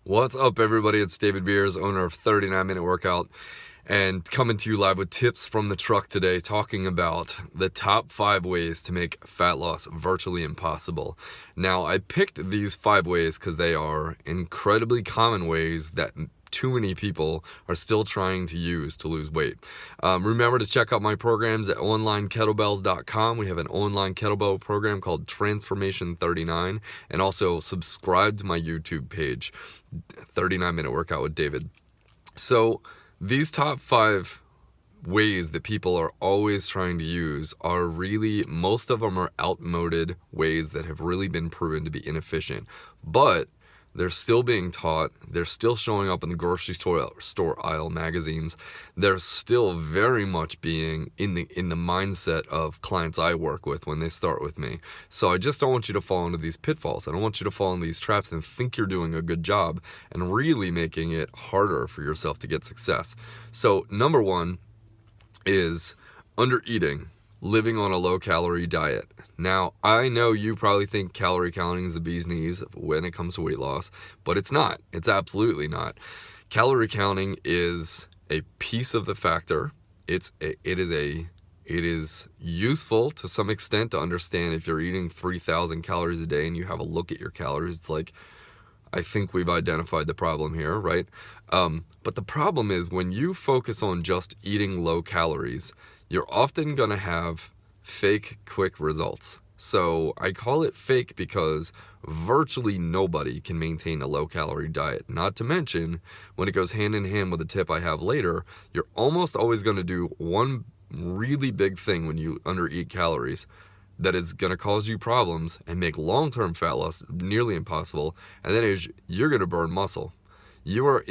What's up, everybody? It's David Beers, owner of 39 Minute Workout, and coming to you live with tips from the truck today, talking about the top 5 ways to make fat loss virtually impossible. Now, I picked these 5 ways because they are incredibly common ways that too many people are still trying to use to lose weight. Remember to check out my programs at onlinekettlebells.com. We have an online kettlebell program called Transformation 39, and also subscribe to my YouTube page, 39 Minute Workout with David. So these top 5 ways that people are always trying to use are really, most of them are outmoded ways that have really been proven to be inefficient, but they're still being taught. They're still showing up in the grocery store aisle magazines. They're still very much being in the mindset of clients I work with when they start with me. So I just don't want you to fall into these pitfalls. I don't want you to fall in these traps and think you're doing a good job and really making it harder for yourself to get success. So number 1 is under eating. Living on a low-calorie diet. Now, I know you probably think calorie counting is the bee's knees when it comes to weight loss, but it's not. It's absolutely not. Calorie counting is a piece of the factor. It is useful to some extent to understand if you're eating 3,000 calories a day and you have a look at your calories. It's like, I think we've identified the problem here, right? But the problem is when you focus on just eating low calories, you're often going to have fake quick results. So I call it fake because virtually nobody can maintain a low-calorie diet. Not to mention, when it goes hand in hand with a tip I have later, you're almost always going to do one really big thing when you undereat calories that is going to cause you problems and make long-term fat loss nearly impossible, and that is you're going to burn muscle. Your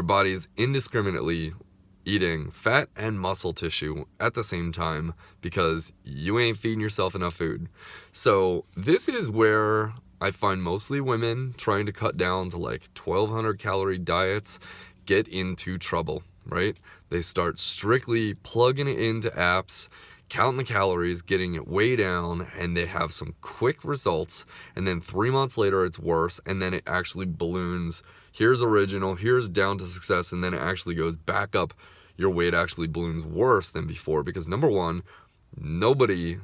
body is indiscriminately eating fat and muscle tissue at the same time because you ain't feeding yourself enough food. So this is where I find mostly women trying to cut down to like 1,200 calorie diets get into trouble, right? They start strictly plugging it into apps, counting the calories, getting it way down, and they have some quick results, and then 3 months later it's worse, and then it actually balloons. Here's original, here's down to success, and then it actually goes back up. Your weight actually balloons worse than before because number 1, very,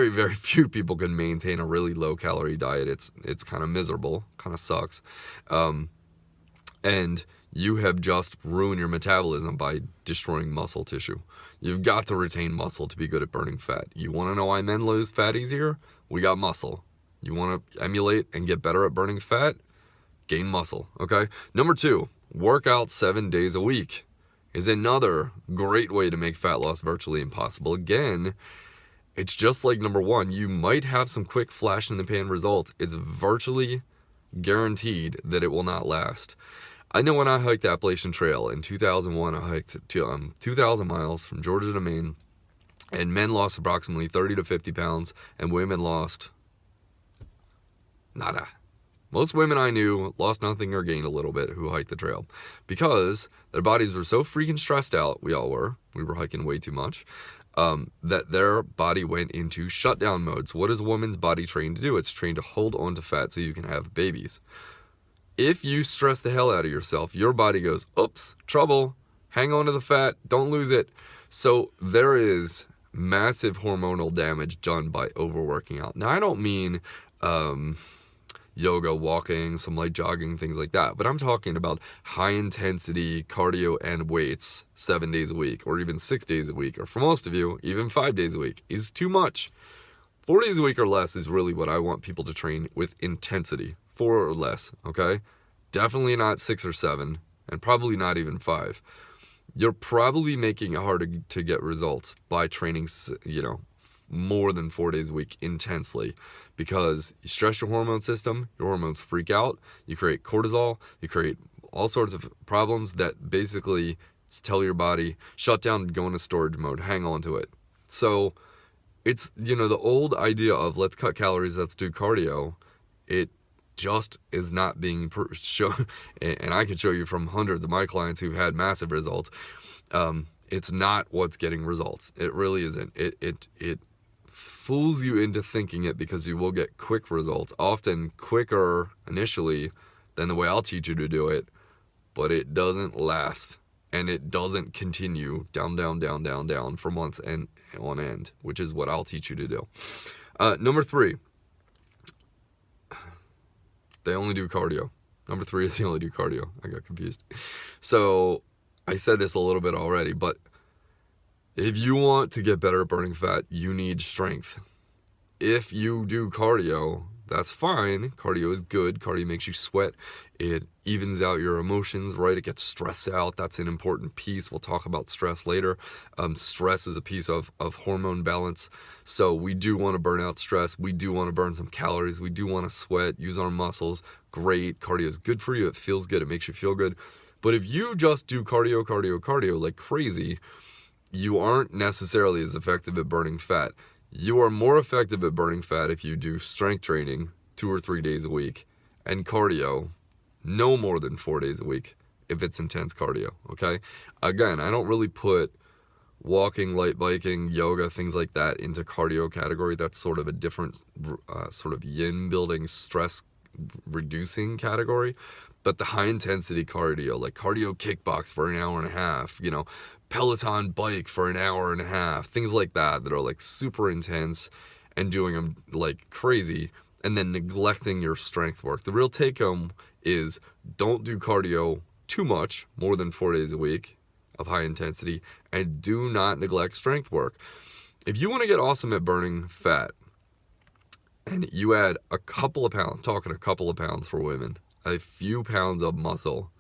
very few people can maintain a really low calorie diet. It's kind of miserable, kind of sucks. And you have just ruined your metabolism by destroying muscle tissue. You've got to retain muscle to be good at burning fat. You want to know why men lose fat easier? We got muscle. You want to emulate and get better at burning fat? Gain muscle, okay? Number 2, work out 7 days a week is another great way to make fat loss virtually impossible. Again, it's just like number 1. You might have some quick flash in the pan results. It's virtually guaranteed that it will not last. I know when I hiked the Appalachian Trail in 2001, I hiked 2,000 miles from Georgia to Maine, and men lost approximately 30 to 50 pounds, and women lost nada. Most women I knew lost nothing or gained a little bit who hiked the trail because their bodies were so freaking stressed out, we were hiking way too much, that their body went into shutdown modes. What is a woman's body trained to do? It's trained to hold on to fat so you can have babies. If you stress the hell out of yourself, your body goes, oops, trouble, hang on to the fat, don't lose it. So there is massive hormonal damage done by overworking out. Now, I don't mean yoga, walking, some light jogging, things like that. But I'm talking about high intensity cardio and weights 7 days a week, or even 6 days a week, or for most of you, even 5 days a week is too much. 4 days a week or less is really what I want people to train with intensity. 4 or less, okay? Definitely not 6 or 7, and probably not even 5. You're probably making it hard to get results by training, more than 4 days a week intensely, because you stress your hormone system, your hormones freak out, you create cortisol, you create all sorts of problems that basically tell your body, shut down, go into storage mode, hang on to it. So it's, the old idea of let's cut calories, let's do cardio, it just is not being shown, and I can show you from hundreds of my clients who've had massive results. It's not what's getting results. It really isn't. It fools you into thinking it because you will get quick results, often quicker initially than the way I'll teach you to do it, but it doesn't last. And it doesn't continue down for months and on end, which is what I'll teach you to do. Number 3, they only do cardio. Number 3 is they only do cardio. I got confused. So I said this a little bit already, but if you want to get better at burning fat, you need strength. If you do cardio, that's fine. Cardio is good. Cardio makes you sweat. It evens out your emotions, right? It gets stress out. That's an important piece. We'll talk about stress later. Stress is a piece of hormone balance. So we do want to burn out stress. We do want to burn some calories. We do want to sweat, use our muscles. Great. Cardio is good for you. It feels good. It makes you feel good. But if you just do cardio like crazy, you aren't necessarily as effective at burning fat. You are more effective at burning fat if you do strength training 2 or 3 days a week and cardio no more than 4 days a week if it's intense cardio, okay? Again, I don't really put walking, light biking, yoga, things like that into cardio category. That's sort of a different sort of yin building, stress reducing category. But the high intensity cardio, like cardio kickbox for an hour and a half, you know, Peloton bike for an hour and a half, things like that are like super intense and doing them like crazy, and then neglecting your strength work. The real take home is don't do cardio too much, more than 4 days a week of high intensity, and do not neglect strength work. If you want to get awesome at burning fat and you add a couple of pounds, talking a couple of pounds for women, a few pounds of muscle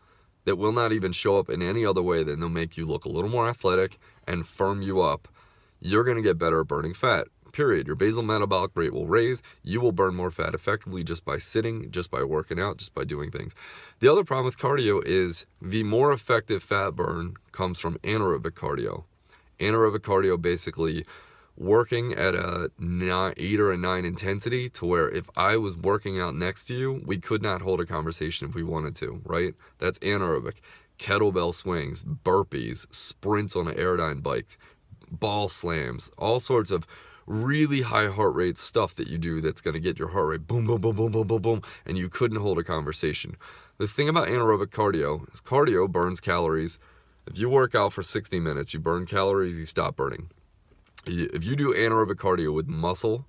that will not even show up in any other way than they'll make you look a little more athletic and firm you up, you're going to get better at burning fat, period. Your basal metabolic rate will raise. You will burn more fat effectively just by sitting, just by working out, just by doing things. The other problem with cardio is the more effective fat burn comes from anaerobic cardio. Anaerobic cardio basically working at a 8 or a 9 intensity to where if I was working out next to you, we could not hold a conversation if we wanted to, right? That's anaerobic. Kettlebell swings, burpees, sprints on an Airdyne bike, ball slams, all sorts of really high heart rate stuff that you do that's going to get your heart rate boom, boom, boom, boom, boom, boom, boom, and you couldn't hold a conversation. The thing about anaerobic cardio is cardio burns calories. If you work out for 60 minutes, you burn calories, you stop burning. If you do anaerobic cardio with muscle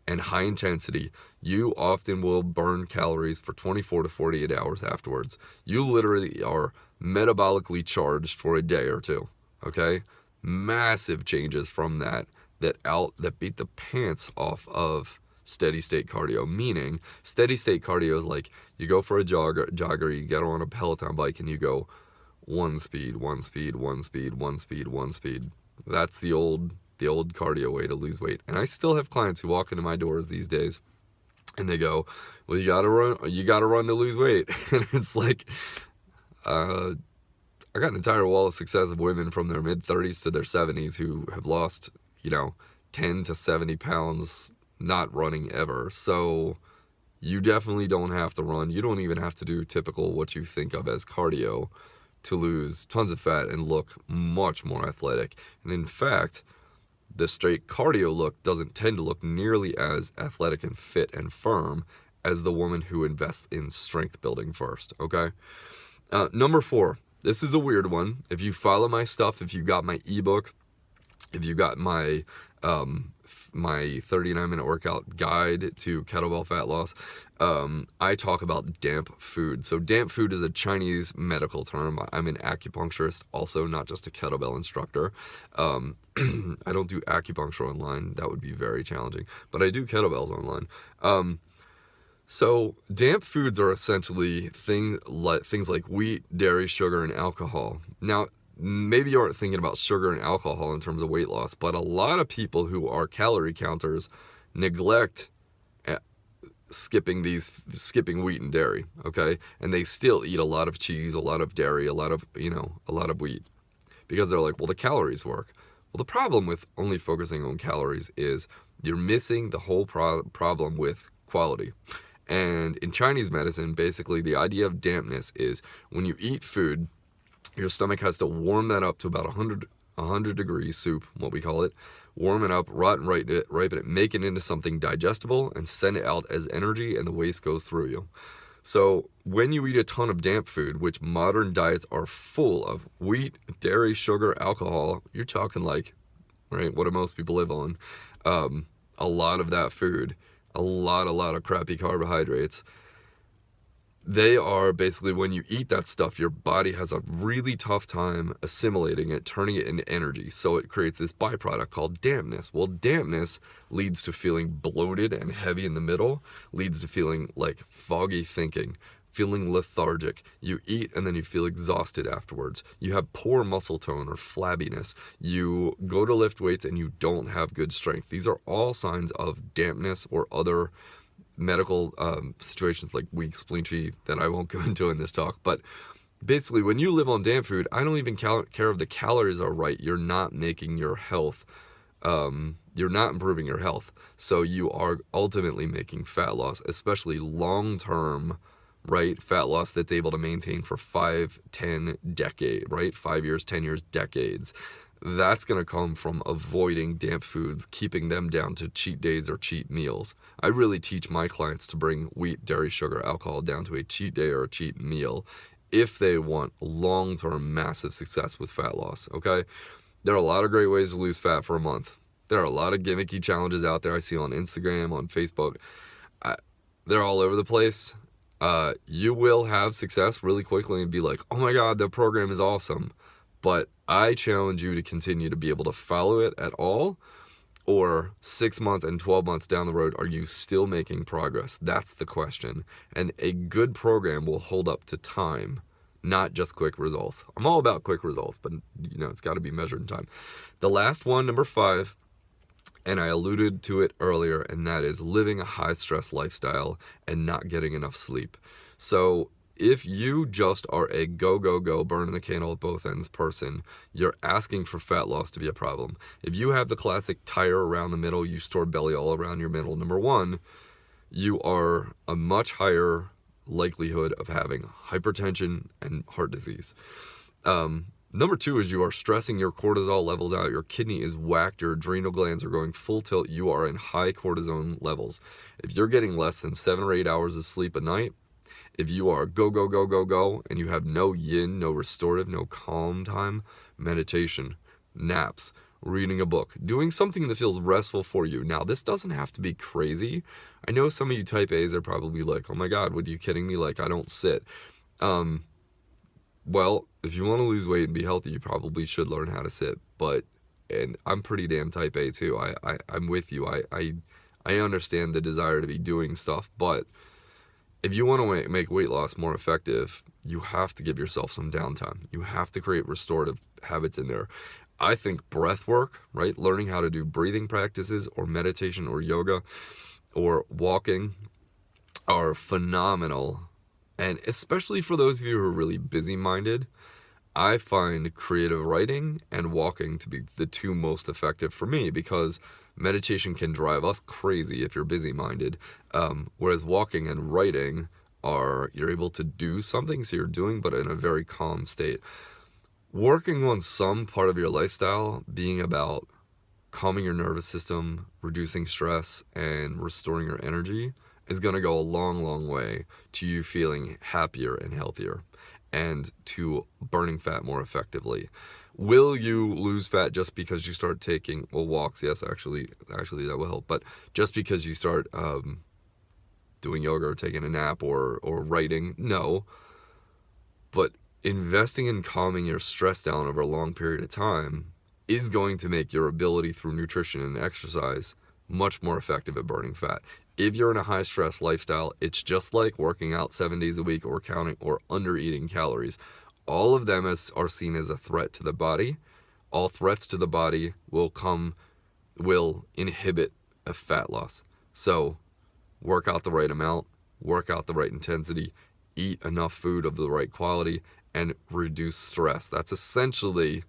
and high intensity, you often will burn calories for 24 to 48 hours afterwards. You literally are metabolically charged for a day or two, okay? Massive changes from that beat the pants off of steady state cardio. Meaning, steady state cardio is like you go for a jogger, you get on a Peloton bike and you go one speed. That's the old cardio way to lose weight. And I still have clients who walk into my doors these days and they go, well, you gotta run to lose weight. And it's like, I got an entire wall of success of women from their mid-30s to their 70s who have lost, 10 to 70 pounds not running ever. So you definitely don't have to run. You don't even have to do typical what you think of as cardio to lose tons of fat and look much more athletic. And in fact, the straight cardio look doesn't tend to look nearly as athletic and fit and firm as the woman who invests in strength building first, okay? Number 4, this is a weird one. If you follow my stuff, if you got my ebook, if you got my 39-minute workout guide to kettlebell fat loss, I talk about damp food. So damp food is a Chinese medical term. I'm an acupuncturist, also not just a kettlebell instructor. I don't do acupuncture online. That would be very challenging. But I do kettlebells online. So damp foods are essentially things like wheat, dairy, sugar, and alcohol. Now, maybe you aren't thinking about sugar and alcohol in terms of weight loss, but a lot of people who are calorie counters neglect skipping wheat and dairy, okay? And they still eat a lot of cheese, a lot of dairy, a lot of wheat, because they're like, well, the calories work. Well, the problem with only focusing on calories is you're missing the whole problem with quality. And in Chinese medicine, basically the idea of dampness is when you eat food, your stomach has to warm that up to about 100 degrees soup, what we call it, warm it up, ripen it, make it into something digestible, and send it out as energy, and the waste goes through you. So when you eat a ton of damp food, which modern diets are full of, wheat, dairy, sugar, alcohol, you're talking like, right, what do most people live on? A lot of that food, a lot of crappy carbohydrates. They are basically, when you eat that stuff, your body has a really tough time assimilating it, turning it into energy. So it creates this byproduct called dampness. Well, dampness leads to feeling bloated and heavy in the middle, leads to feeling like foggy thinking, feeling lethargic. You eat and then you feel exhausted afterwards. You have poor muscle tone or flabbiness. You go to lift weights and you don't have good strength. These are all signs of dampness or other medical situations like weak spleen that I won't go into in this talk. But basically, when you live on damp food, I don't even care if the calories are right. You're not making your health, you're not improving your health. So you are ultimately making fat loss, especially long-term, right? Fat loss that's able to maintain for 5, 10 decades, right? 5 years, 10 years, decades. That's going to come from avoiding damp foods, keeping them down to cheat days or cheat meals. I really teach my clients to bring wheat, dairy, sugar, alcohol down to a cheat day or a cheat meal if they want long-term massive success with fat loss, okay? There are a lot of great ways to lose fat for a month. There are a lot of gimmicky challenges out there I see on Instagram, on Facebook. They're all over the place. You will have success really quickly and be like, oh my God, the program is awesome. But I challenge you to continue to be able to follow it at all, or 6 months and 12 months down the road, are you still making progress? That's the question. And a good program will hold up to time, not just quick results. I'm all about quick results, but it's got to be measured in time. The last one, number 5, and I alluded to it earlier, and that is living a high stress lifestyle and not getting enough sleep. So if you just are a go, burning the candle at both ends person, you're asking for fat loss to be a problem. If you have the classic tire around the middle, you store belly all around your middle, number 1, you are a much higher likelihood of having hypertension and heart disease. Number 2 is you are stressing your cortisol levels out. Your kidney is whacked. Your adrenal glands are going full tilt. You are in high cortisone levels. If you're getting less than 7 or 8 hours of sleep a night, if you are go, and you have no yin, no restorative, no calm time, meditation, naps, reading a book, doing something that feels restful for you. Now, this doesn't have to be crazy. I know some of you type A's are probably like, oh my God, what are you kidding me? Like, I don't sit. Well, if you want to lose weight and be healthy, you probably should learn how to sit. And I'm pretty damn type A too. I'm with you. I understand the desire to be doing stuff, but if you want to make weight loss more effective, you have to give yourself some downtime. You have to create restorative habits in there. I think breath work, right? Learning how to do breathing practices or meditation or yoga or walking are phenomenal. And especially for those of you who are really busy-minded, I find creative writing and walking to be the 2 most effective for me, because meditation can drive us crazy if you're busy-minded, whereas walking and writing you're able to do something, so you're doing, but in a very calm state. Working on some part of your lifestyle being about calming your nervous system, reducing stress, and restoring your energy is going to go a long way to you feeling happier and healthier, and to burning fat more effectively. Will you lose fat just because you start taking walks? Yes, actually that will help. But just because you start doing yoga or taking a nap or writing, no. But investing in calming your stress down over a long period of time is going to make your ability through nutrition and exercise much more effective at burning fat. If you're in a high stress lifestyle, it's just like working out 7 days a week or counting or under eating calories. All of them are seen as a threat to the body. All threats to the body will inhibit a fat loss. So work out the right amount, work out the right intensity, eat enough food of the right quality, and reduce stress. That's essentially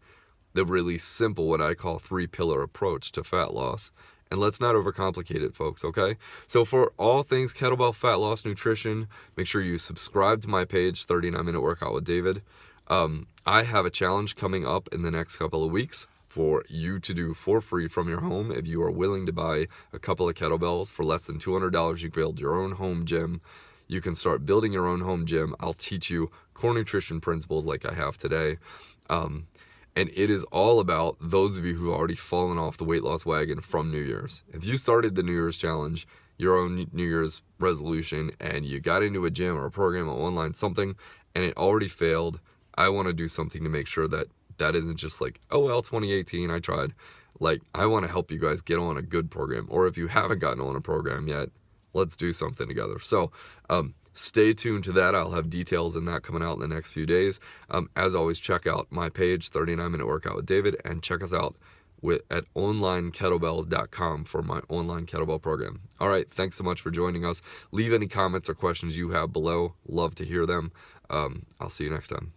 the really simple, what I call 3-pillar approach to fat loss. And let's not overcomplicate it, folks, okay? So for all things kettlebell fat loss nutrition, make sure you subscribe to my page, 39 Minute Workout with David. I have a challenge coming up in the next couple of weeks. for you to do for free from your home. If you are willing to buy a couple of kettlebells for less than $200, you can build your own home gym. You can start building your own home gym. I'll teach you core nutrition principles like I have today. And it is all about those of you who have already fallen off the weight loss wagon from New Year's. If you started the New Year's challenge, your own New Year's resolution, and you got into a gym or a program or online something, and it already failed, I want to do something to make sure that that isn't just like, oh well, 2018, I tried. Like, I want to help you guys get on a good program. Or if you haven't gotten on a program yet, let's do something together. So stay tuned to that. I'll have details in that coming out in the next few days. As always, check out my page, 39 Minute Workout with David, and check us out at onlinekettlebells.com for my online kettlebell program. All right, thanks so much for joining us. Leave any comments or questions you have below. Love to hear them. I'll see you next time.